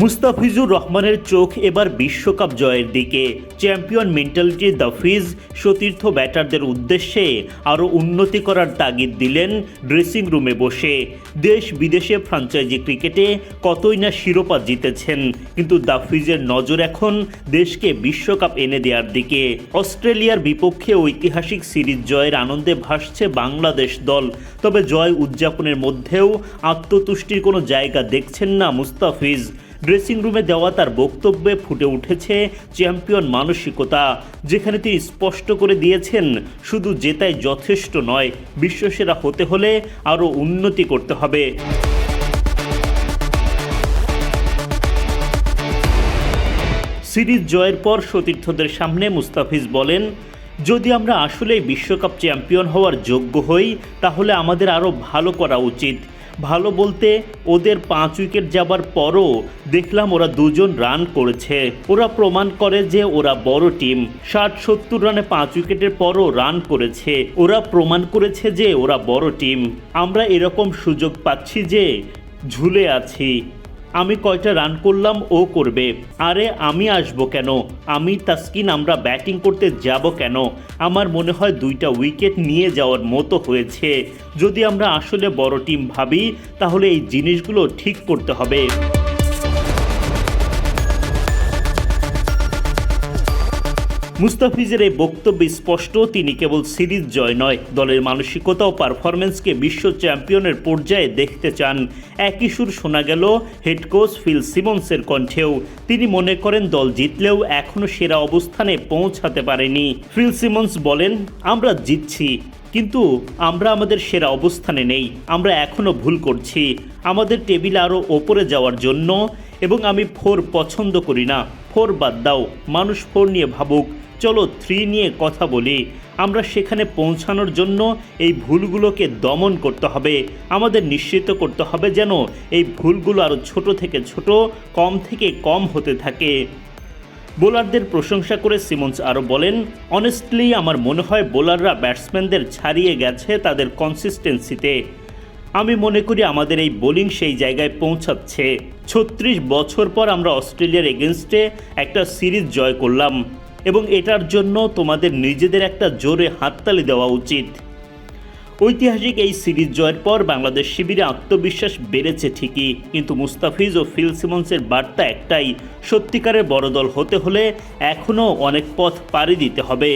মুস্তাফিজুর রহমানের চোখ এবার বিশ্বকাপ জয়ের দিকে। চ্যাম্পিয়ন মেন্টালিটির দ্য ফিজ সতীর্থ ব্যাটারদের উদ্দেশ্যে আরও উন্নতি করার তাগিদ দিলেন ড্রেসিং রুমে বসে। দেশ বিদেশে ফ্র্যাঞ্চাইজি ক্রিকেটে কতই না শিরোপা জিতেছেন, কিন্তু দ্য ফিজের নজর এখন দেশকে বিশ্বকাপ এনে দেওয়ার দিকে। অস্ট্রেলিয়ার বিপক্ষে ঐতিহাসিক সিরিজ জয়ের আনন্দে ভাসছে বাংলাদেশ দল, তবে জয় উদযাপনের মধ্যেও আত্মতুষ্টির কোনো জায়গা দেখছেন না মুস্তাফিজ। ড্রেসিং রুমে দেওয়া তার বক্তব্যে ফুটে উঠেছে চ্যাম্পিয়ন মানসিকতা, যেখানে তিনি স্পষ্ট করে দিয়েছেন শুধু জেতাই যথেষ্ট নয়, বিশ্বসেরা হতে হলে আরও উন্নতি করতে হবে। সিরিজ জয়ের পর সতীর্থদের সামনে মুস্তাফিজ বলেন, যদি আমরা আসলেই বিশ্বকাপ চ্যাম্পিয়ন হওয়ার যোগ্য হই তাহলে আমাদের আরও ভালো করা উচিত। ভালো বলতে ওদের 5 উইকেট যাবার পরও দেখলাম ওরা 2 জন রান করেছে। ওরা প্রমাণ করে যে ওরা বড় টিম। 60-70 রানে 5 উইকেটের পরও রান করেছে। ওরা প্রমাণ করেছে যে ওরা বড় টিম। আমরা এরকম সুযোগ পাচ্ছি যে ঝুলে আছি। আমি কয়টা রান করলাম ও করবে, আরে আমি আসবো কেন, আমি তাসকিন আমরা ব্যাটিং করতে যাব কেন? আমার মনে হয় 2টা উইকেট নিয়ে যাওয়ার মতো হয়েছে। যদি আমরা আসলে বড় টিম ভাবি তাহলে এই জিনিসগুলো ঠিক করতে হবে। মুস্তাফিজের এই বক্তব্য স্পষ্ট, তিনি কেবল সিরিজ জয় নয়, দলের মানসিকতা ও পারফরম্যান্সকে বিশ্ব চ্যাম্পিয়নের পর্যায়ে দেখতে চান। একই সুর শোনা গেল হেড কোচ ফিল সিমন্সের কণ্ঠেও। তিনি মনে করেন দল জিতলেও এখনও সেরা অবস্থানে পৌঁছাতে পারেনি। ফিল সিমন্স বলেন, আমরা জিতছি কিন্তু আমরা আমাদের সেরা অবস্থানে নেই। আমরা এখনও ভুল করছি আমাদের টেবিলে আরও ওপরে যাওয়ার জন্য, এবং আমি 4 পছন্দ করি না। 4 বাদ দাও, মানুষ 4 নিয়ে ভাবুক, চলো 3 নিয়ে কথা বলি। আমরা সেখানে পৌঁছানোর জন্য এই ভুলগুলোকে দমন করতে হবে। আমাদের নিশ্চিত করতে হবে যেন এই ভুলগুলো আরও ছোট থেকে ছোট, কম থেকে কম হতে থাকে। বোলারদের প্রশংসা করে সিমন্স আরও বলেন, অনেস্টলি আমার মনে হয় বোলাররা ব্যাটসম্যানদের ছাড়িয়ে গেছে তাদের কনসিস্টেন্সিতে। আমি মনে করি আমাদের এই বোলিং সেই জায়গায় পৌঁছাচ্ছে। 36 বছর পর আমরা অস্ট্রেলিয়ার এগেনস্টে একটা সিরিজ জয় করলাম, এবং এটার জন্য তোমাদের নিজেদের একটা জোরে হাততালি দেওয়া উচিত। ঐতিহাসিক এই সিরিজ জয়ের পর বাংলাদেশ শিবিরে আত্মবিশ্বাস বেড়েছে ঠিকই, কিন্তু মুস্তাফিজ ও ফিল সিমন্সের বার্তা একটাই, সত্যিকারের বড় দল হতে হলে এখনও অনেক পথ পাড়ি দিতে হবে।